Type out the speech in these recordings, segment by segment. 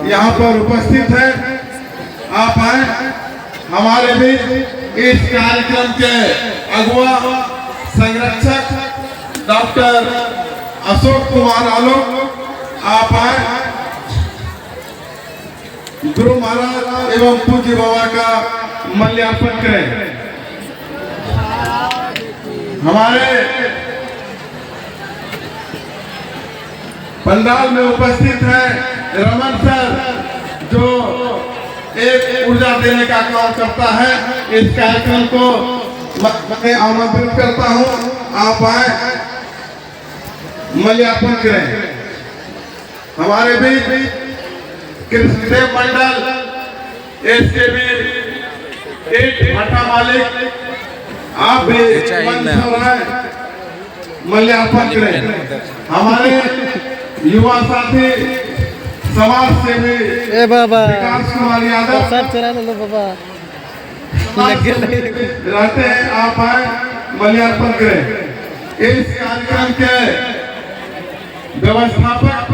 यहाँ पर उपस्थित है। आप आए हमारे बीच इस कार्यक्रम के अगुआ संरक्षक डॉक्टर अशोक कुमार आलोक आप आए। गुरु महाराज एवं पूज्य बाबा का माल्यार्पण करें। हमारे पंडाल में उपस्थित है रमन सर, जो एक ऊर्जा देने का काम करता है। इस कार्यक्रम को मैं आमंत्रित करता हूं, आप आए माल्यार्पण करें। हमारे बीच कृष्णदेव मंडल एसकेबी भट्टा मालिक आप भी माल्यार्पण करें। हमारे युवा साथी समाज सेवी विकास कुमार यादव रहते हैं, आप आए माल्यार्पण करें। इस कार्यक्रम के व्यवस्थापक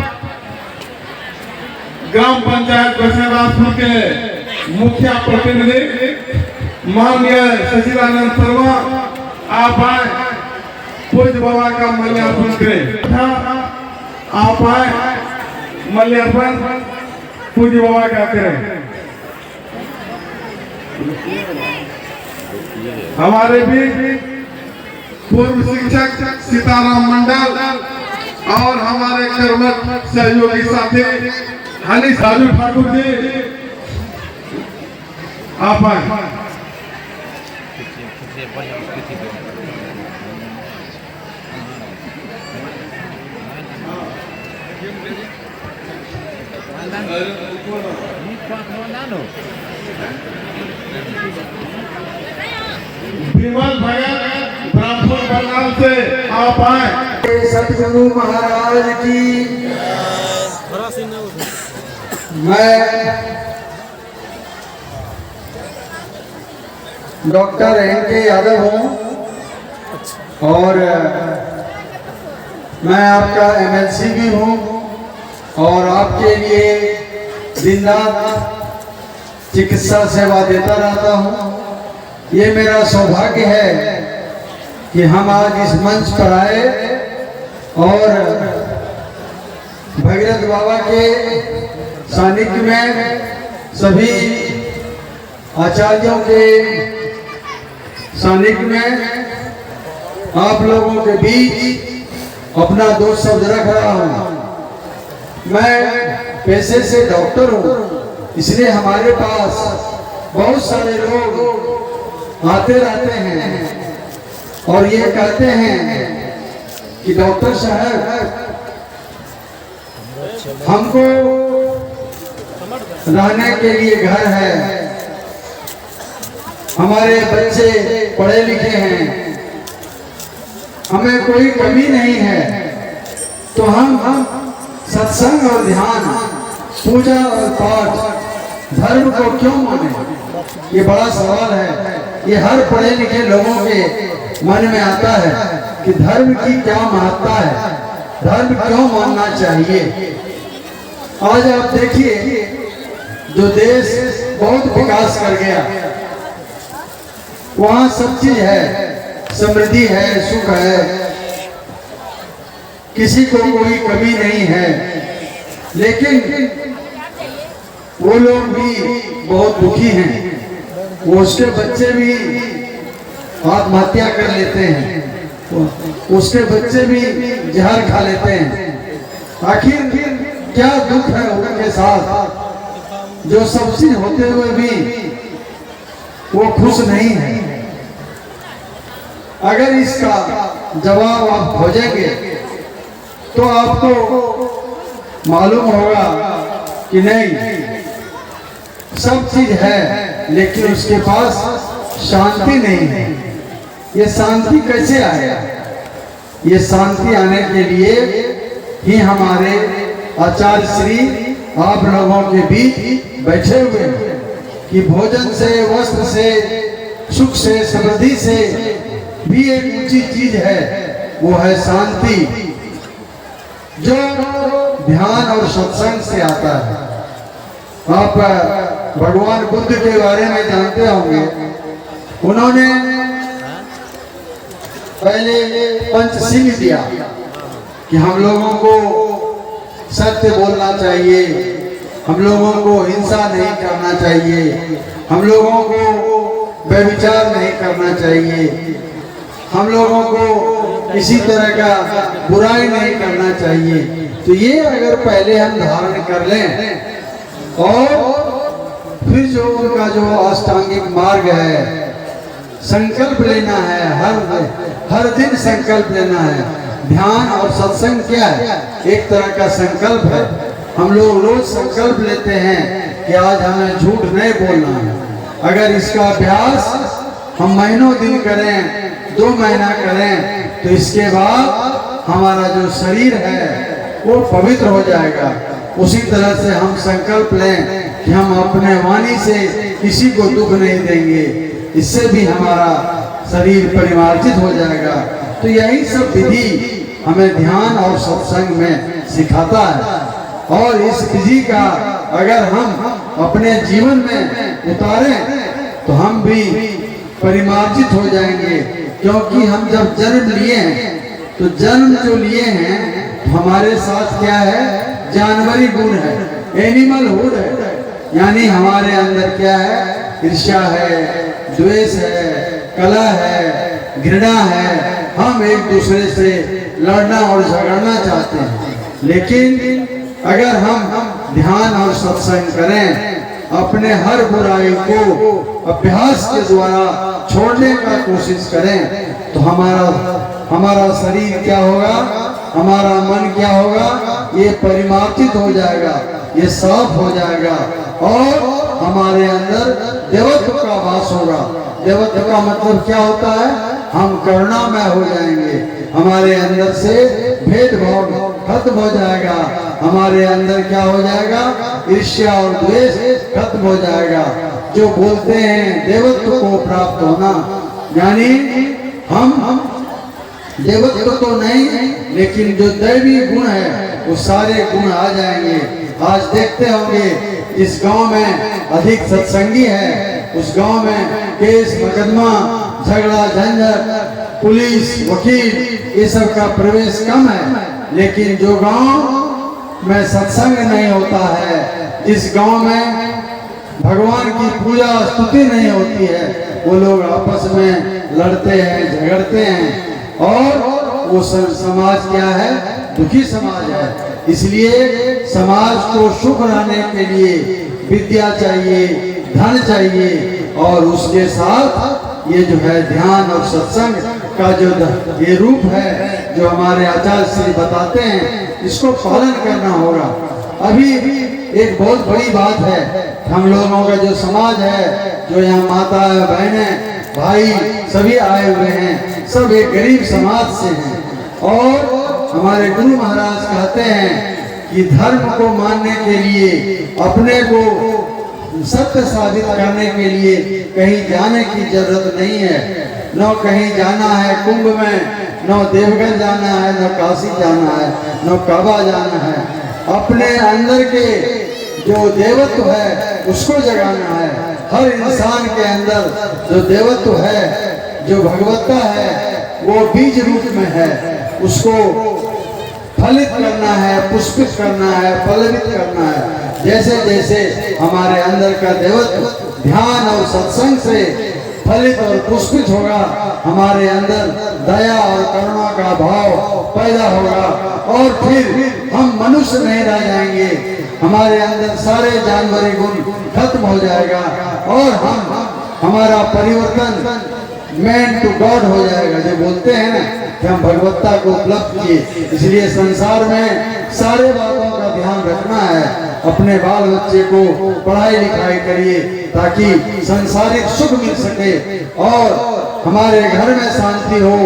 ग्राम पंचायत बसराजपुर के मुखिया प्रतिनिधि माननीय सचिदानंद शर्मा आप आए पूज्य बाबा का माल्यार्पण करें। आप आए माल्यार्पण पूज्य बाबा का करें। हमारे भी पूर्व शिक्षक सीताराम मंडल और हमारे कर्मठ सहयोगी साथी हनी साजू ठाकुर जी आप आए। विमल भगत ब्राह्मण बंगाल से आप आए। सतगुरु महाराज की। मैं डॉक्टर एन.के. यादव हूँ और मैं आपका एमएलसी भी हूँ और आपके लिए दिन रात चिकित्सा सेवा देता रहता हूँ। ये मेरा सौभाग्य है कि हम आज इस मंच पर आए और भगीरथ बाबा के सानिध्य में सभी आचार्यों के सानिध्य में आप लोगों के बीच अपना 2 शब्द रख रहा हूँ। मैं पेशे से डॉक्टर हूँ, इसलिए हमारे पास बहुत सारे लोग आते रहते हैं और ये कहते हैं कि डॉक्टर साहब हमको रहने के लिए घर है, हमारे बच्चे पढ़े लिखे हैं, हमें कोई कमी नहीं है, तो हम सत्संग और ध्यान, पूजा और पाठ धर्म को क्यों माने? ये बड़ा सवाल है। ये हर पढ़े लिखे लोगों के मन में आता है कि धर्म की क्या महत्ता है, धर्म क्यों मानना चाहिए। आज आप देखिए, जो देश बहुत विकास कर गया, वहाँ सब चीज है, समृद्धि है, सुख है, किसी को कोई कमी नहीं है। लेकिन वो लोग भी बहुत दुखी हैं, वो उसके बच्चे भी आत्महत्या कर लेते हैं, उसके बच्चे भी जहर खा लेते हैं। आखिर क्या दुख है उनके साथ, जो सब चीज होते हुए भी वो खुश नहीं है। अगर इसका जवाब आप खोजेंगे तो आपको मालूम होगा कि नहीं, सब चीज है लेकिन उसके पास शांति नहीं है। ये शांति कैसे आएगा? ये शांति आने के लिए ही हमारे आचार्य श्री आप लोगों के बीच बैठे हुए हैं कि भोजन से, वस्त्र से, सुख से, समृद्धि से भी एक ऊंची चीज है, वो है शांति, जो ध्यान और सत्संग से आता है। आप भगवान बुद्ध के बारे में जानते होंगे। उन्होंने पहले पंचशील दिया कि हम लोगों को सत्य बोलना चाहिए, हम लोगों को हिंसा नहीं करना चाहिए, हम लोगों को व्यभिचार नहीं करना चाहिए, हम लोगों को किसी तरह का बुराई नहीं करना चाहिए। तो ये अगर पहले हम धारण कर लें और फिर जो उनका जो अष्टांगिक मार्ग है, संकल्प लेना है, हर दिन संकल्प लेना है। ध्यान और सत्संग क्या है? एक तरह का संकल्प है। हम लोग रोज संकल्प लेते हैं कि आज हमें झूठ नहीं बोलना है। अगर इसका अभ्यास हम महीनों दिन करें, 2 महीना करें, तो इसके बाद हमारा जो शरीर है वो पवित्र हो जाएगा। उसी तरह से हम संकल्प लें कि हम अपने वाणी से किसी को दुख नहीं देंगे, इससे भी हमारा शरीर परिमार्जित हो जाएगा। तो यही सब विधि हमें ध्यान और सत्संग में सिखाता है। और इस विधि का अगर हम अपने जीवन में उतारें तो हम भी परिमार्जित हो जाएंगे। क्योंकि हम जब जन्म लिए हैं तो जन्म जो लिए हैं हमारे साथ क्या है? जानवरी गुण है, एनिमल हुड है। यानी हमारे अंदर क्या है? ईर्ष्या है, द्वेष है, कलह है, घृणा है। हम एक दूसरे से लड़ना और झगड़ना चाहते हैं। लेकिन अगर हम ध्यान और सत्संग करें, अपने हर बुराई को अभ्यास के द्वारा छोड़ने का कोशिश करें, तो हमारा शरीर क्या होगा, हमारा मन क्या होगा? ये परिमार्जित हो जाएगा, ये साफ हो जाएगा और हमारे अंदर देवत्व का वास होगा। देवत्व का मतलब क्या होता है? हम करुणामय हो जाएंगे, हमारे अंदर से भेदभाव खत्म हो जाएगा, हमारे अंदर क्या हो जाएगा? ईर्ष्या और द्वेष खत्म हो जाएगा। जो बोलते हैं देवत्व को प्राप्त होना, यानी हम देवत्व तो नहीं, लेकिन जो दैवी गुण है वो सारे गुण आ जाएंगे। आज देखते होंगे जिस गांव में अधिक सत्संगी है उस गांव में केस मुकदमा, झगड़ा झंझट, पुलिस, वकील ये सब का प्रवेश कम है। लेकिन जो गांव में सत्संग नहीं होता है, जिस गांव में भगवान की पूजा स्तुति नहीं होती है, वो लोग आपस में लड़ते हैं, झगड़ते हैं और वो समाज क्या है? दुखी समाज है। इसलिए समाज को सुख रहने के लिए विद्या चाहिए, धन चाहिए और उसके साथ ये जो है ध्यान और सत्संग का जो ये रूप है जो हमारे आचार्य श्री बताते हैं, इसको पालन करना होगा। अभी एक बहुत बड़ी बात है, हम लोगों का जो समाज है, जो यहाँ माता बहनें भाई सभी आए हुए हैं, सब एक गरीब समाज से हैं। और हमारे गुरु महाराज कहते हैं कि धर्म को मानने के लिए, अपने को सत्य साबित करने के लिए कहीं जाने की जरूरत नहीं है। न कहीं जाना है कुंभ में, न देवघर जाना है, न काशी जाना है, न काबा जाना है। अपने अंदर के जो देवत्व है उसको जगाना है। हर इंसान के अंदर जो देवत्व है, जो भगवत्ता है, वो बीज रूप में है, उसको फलित करना है, पुष्पित करना है, फलित करना है। जैसे जैसे हमारे अंदर का देवत्व ध्यान और सत्संग से फलित और पुष्पित होगा, हमारे अंदर दया और करुणा का भाव पैदा होगा और फिर हम मनुष्य नहीं रह जाएंगे, हमारे अंदर सारे जानवरी गुण खत्म हो जाएगा और हमारा परिवर्तन मैन टू गॉड हो जाएगा। जो बोलते हैं ना कि हम भगवत्ता को उपलब्ध किए। इसलिए संसार में सारे बातों का ध्यान रखना है। अपने बाल बच्चे को पढ़ाई लिखाई करिए ताकि संसारिक सुख मिल सके और हमारे घर में शांति हो,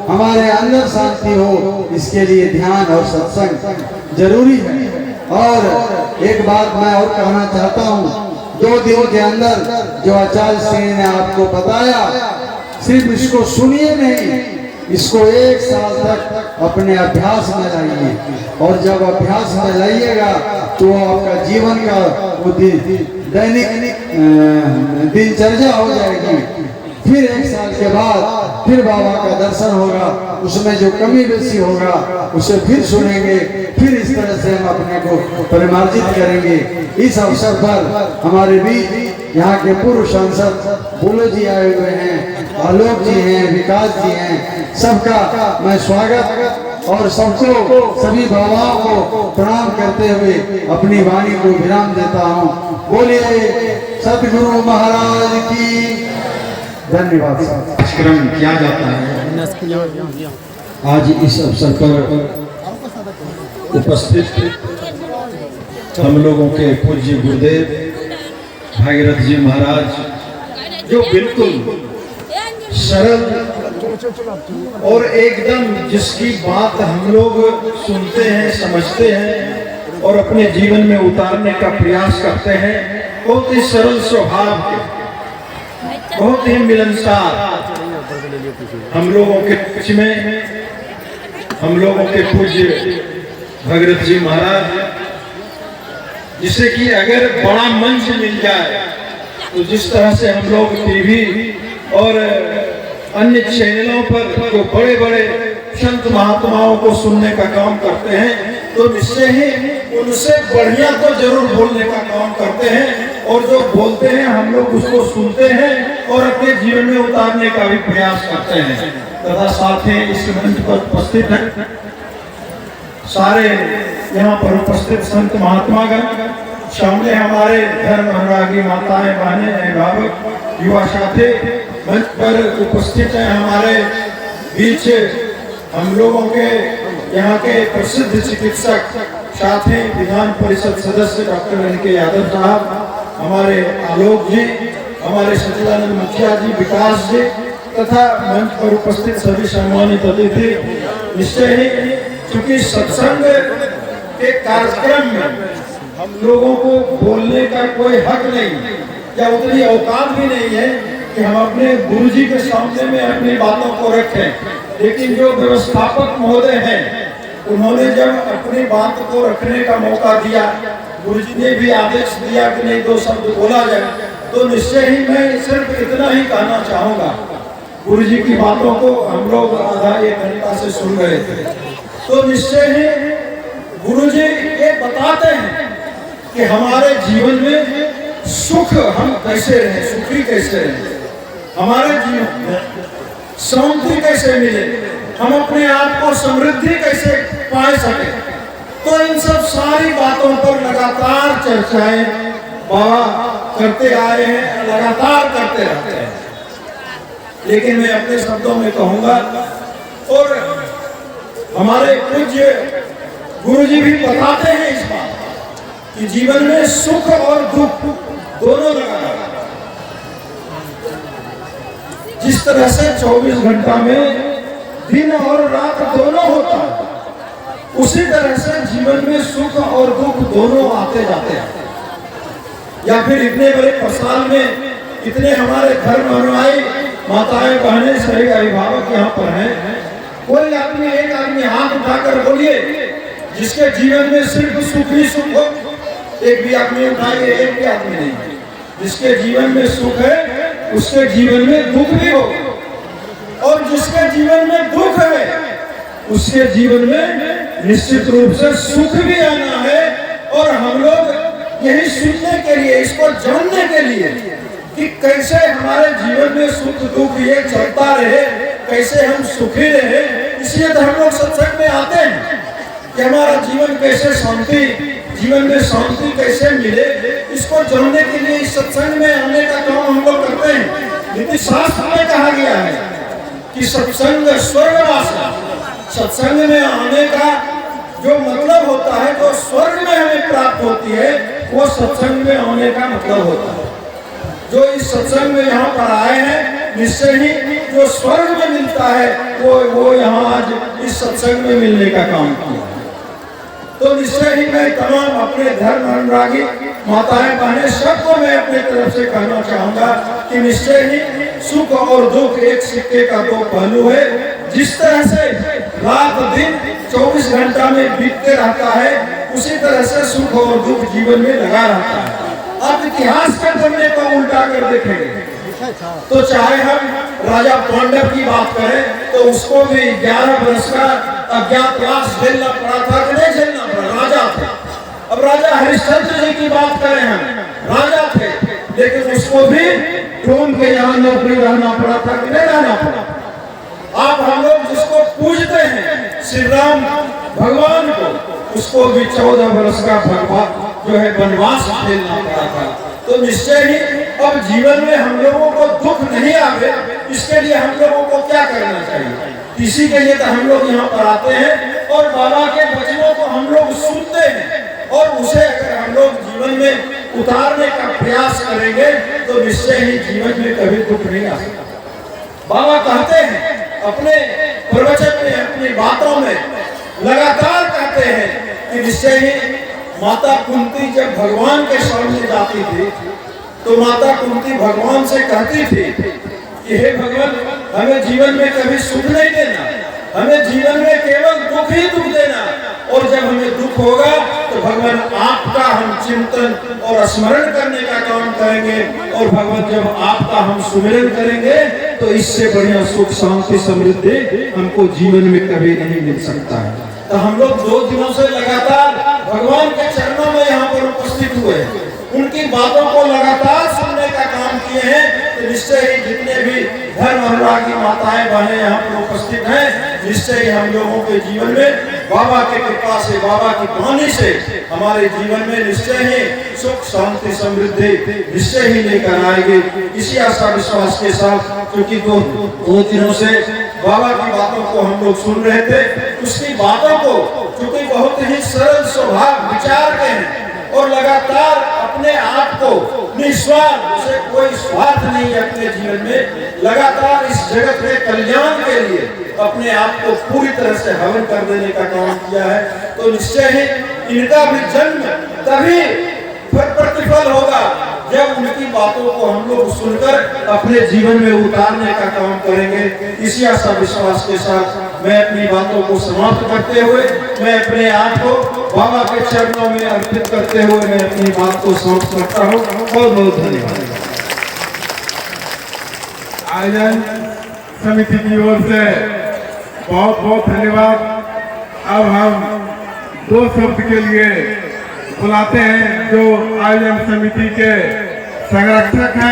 हमारे अंदर शांति हो। इसके लिए ध्यान और सत्संग जरूरी है। और एक बात मैं और कहना चाहता हूँ, 2 दिन के अंदर जो आचार्य श्री ने आपको बताया, सिर्फ इसको सुनिए नहीं, इसको 1 साल तक अपने अभ्यास में लाइए, और जब अभ्यास में लाइएगा तो आपका जीवन का वो दैनिक दिनचर्या हो जाएगी। फिर 1 साल के बाद फिर बाबा का दर्शन होगा, उसमें जो कमी बेसी होगा उसे फिर सुनेंगे, फिर इस तरह से हम अपने को परिमार्जित करेंगे। इस अवसर पर हमारे बीच यहाँ के पूर्व सांसद बोलो जी आए हुए हैं, आलोक जी हैं, विकास जी हैं, सबका मैं स्वागत और सबको सभी बाबाओं को प्रणाम करते हुए अपनी वाणी को विराम देता हूँ। बोलिए सतगुरु महाराज की धन्यवाद। कार्यक्रम किया जाता है। आज इस अवसर पर उपस्थित हम लोगों के पूज्य गुरुदेव भागीरथ जी महाराज, जो बिल्कुल सरल और एकदम जिसकी बात हम लोग सुनते हैं, समझते हैं और अपने जीवन में उतारने का प्रयास करते हैं, बहुत ही सरल स्वभाव के, बहुत ही मिलनसार हम लोगों के बीच में हम लोगों के पूज्य भागीरथ जी महाराज, जिसे कि अगर बड़ा मंच मिल जाए तो जिस तरह से हम लोग टीवी और अन्य चैनलों पर जो बड़े बड़े संत महात्माओं को सुनने का काम करते हैं, तो निश्चय ही उनसे बढ़िया तो जरूर बोलने का काम करते हैं, और जो बोलते हैं हम लोग उसको सुनते हैं और अपने जीवन में उतारने का भी प्रयास करते हैं। तथा साथ ही इस मंच पर उपस्थित हैं सारे यहाँ पर उपस्थित संत महात्मागण, सामने हमारे धर्म अनुरागी माताएं, बहनें, अभिभावक, युवा साथी मंच पर उपस्थित हैं। हमारे बीच हम लोगों के यहाँ के प्रसिद्ध चिकित्सक साथी विधान परिषद सदस्य डॉक्टर एन.के. यादव साहब, हमारे आलोक जी, हमारे सचिदानंद मुखिया जी, विकास जी, तथा मंच पर उपस्थित सभी सम्मानित अतिथि। निश्चय ही क्योंकि सत्संग के कार्यक्रम में हम लोगों को बोलने का कोई हक नहीं या उतनी औकात भी नहीं है कि हम अपने गुरु जी के सामने में अपनी बातों को रखें, लेकिन जो व्यवस्थापक महोदय हैं उन्होंने जब अपनी बात को रखने का मौका दिया, गुरुजी ने भी आदेश दिया कि नहीं 2 शब्द बोला जाए, तो निश्चय ही मैं सिर्फ इतना ही कहना चाहूँगा। गुरुजी की बातों को हम लोग आधा 1 घंटा से सुन रहे थे, तो निश्चय ही गुरुजी ये बताते हैं कि हमारे जीवन में सुख हम कैसे रहें, सुखी कैसे रहें, हमारे जीवन में शांति कैसे मिले, हम अपने आप को समृद्धि कैसे पा सके। तो इन सब सारी बातों पर लगातार चर्चाएं बाबा करते आए हैं, लगातार करते रहते हैं। लेकिन मैं अपने शब्दों में कहूंगा, और हमारे पूज्य गुरुजी भी बताते हैं इस बात कि जीवन में सुख और दुख दोनों लगा है। जिस तरह से 24 घंटा में दिन और रात दोनों होता है, उसी तरह से जीवन में सुख और दुख दोनों आते जाते हैं। या फिर इतने बड़े प्रसाद में इतने हमारे धर्म अनुयायी माताएं, बहनें, सभी अभिभावक यहाँ पर हैं, कोई आदमी, एक आदमी हाथ उठाकर बोलिए जिसके जीवन में सिर्फ सुख ही सुख हो। एक भी आदमी उठाइए, एक भी आदमी नहीं। जिसके जीवन में सुख है उसके जीवन में दुख भी हो, और जिसके जीवन में दुख है उसके जीवन में निश्चित रूप से सुख भी आना है। और हम लोग यही सुनने के लिए, इसको जानने के लिए कि कैसे हमारे जीवन में सुख दुख ये चलता रहे, कैसे हम सुखी रहे, इसलिए तो हम लोग सत्संग में आते हैं कि हमारा जीवन कैसे शांति, जीवन में शांति कैसे मिले, इसको जानने के लिए इस सत्संग में आने का काम हम लोग करते हैं। नीति शास्त्र में कहा गया है कि सत्संग स्वर्गवास। सत्संग में आने का जो मतलब होता है, जो स्वर्ग में हमें प्राप्त होती है, वो सत्संग में आने का मतलब होता है। जो इस सत्संग में यहाँ पर आए हैं, निश्चय ही जो स्वर्ग में मिलता है वो यहाँ आज इस सत्संग में मिलने का काम किया। तो निश्चय ही मैं तमाम अपने धर्म अनुरागी माताएं, बहनें, सबको मैं अपने तरफ से कहना चाहूंगा कि निश्चय ही सुख और दुख एक सिक्के का 2 पहलू है। जिस तरह से रात दिन 24 घंटा में बीतते रहता है, उसी तरह से सुख और दुख जीवन में लगा रहता है। आप इतिहास के पन्ने को उल्टा कर देखेंगे तो चाहे हम राजा पांडव की बात करें तो उसको भी 11 वर्ष का अज्ञातवास झेलना पड़ा था कि नहीं झेलना पड़ा, राजा थे। अब राजा हरिश्चंद्र जी की बात करें, हम राजा थे लेकिन उसको भी ढूंढ के यहाँ नौकरी रहना पड़ा था कि नहीं रहना पड़ा। आप हम लोग जिसको पूजते हैं श्री राम भगवान को, उसको भी 14 वर्ष का भगवान जो है वनवास झेलना पड़ा था। तो निश्चय ही अब जीवन में हम लोगों को दुख नहीं आवे, इसके लिए हम लोगों को क्या करना चाहिए? इसी के लिए तो हम लोग यहाँ पर आते हैं और बाबा के वचनों को हम लोग सुनते हैं और उसे अगर हम लोग जीवन में उतारने का प्रयास करेंगे तो निश्चय ही जीवन में कभी दुख नहीं आ सकता। बाबा कहते हैं अपने प्रवचन में, अपनी बातों में लगातार कहते हैं कि निश्चय ही माता कुंती जब भगवान के सामने जाती थी तो माता कुंती भगवान से कहती थी कि हे भगवान, हमें जीवन में कभी सुख नहीं देना, हमें जीवन में केवल दुख ही दुख देना, और जब हमें दुख होगा तो भगवान आपका हम चिंतन और स्मरण करने का काम करेंगे, और भगवान जब आपका हम सुमिरन करेंगे तो इससे बढ़िया सुख शांति समृद्धि हमको जीवन में कभी नहीं मिल सकता है। तो हम लोग 2 दिनों से लगातार भगवान के चरणों में यहाँ पर उपस्थित हुए, उनकी बातों को लगातार सुनने का काम किए हैं। तो निश्चय ही जितने भी धर्म अनुरागी माताएं बहनें यहाँ पर उपस्थित हैं, निश्चय ही हम लोगों के जीवन में बाबा की कृपा से, बाबा की वाणी से हमारे जीवन में निश्चय ही सुख शांति समृद्धि निश्चय ही लेकर आएगी। इसी आशा विश्वास के साथ, क्योंकि 2 दिनों से बाबा की बातों को हम लोग सुन रहे थे, उसकी बातों को क्योंकि बहुत ही सरल स्वभाव विचार के हैं और लगातार अपने आप को निस्वार्थ, उसे कोई स्वार्थ नहीं है अपने जीवन में, लगातार इस जगत के कल्याण के लिए अपने आप को पूरी तरह से हवन कर देने का काम किया है। तो निश्चय ही इनका भी जन्म तभी प्रतिफल होगा जब उनकी बातों को हम लोग सुनकर अपने जीवन में उतारने का काम करेंगे। इसी आशा विश्वास के साथ मैं अपनी बातों को समाप्त करते हुए, मैं अपने आप को बाबा के चरणों में अर्पित करते हुए मैं अपनी बात को समाप्त करता हूँ। बहुत बहुत धन्यवाद। आयोजन समिति की ओर से बहुत बहुत धन्यवाद। अब हम 2 शब्द के लिए बुलाते हैं जो आयोजन समिति के संरक्षक हैं।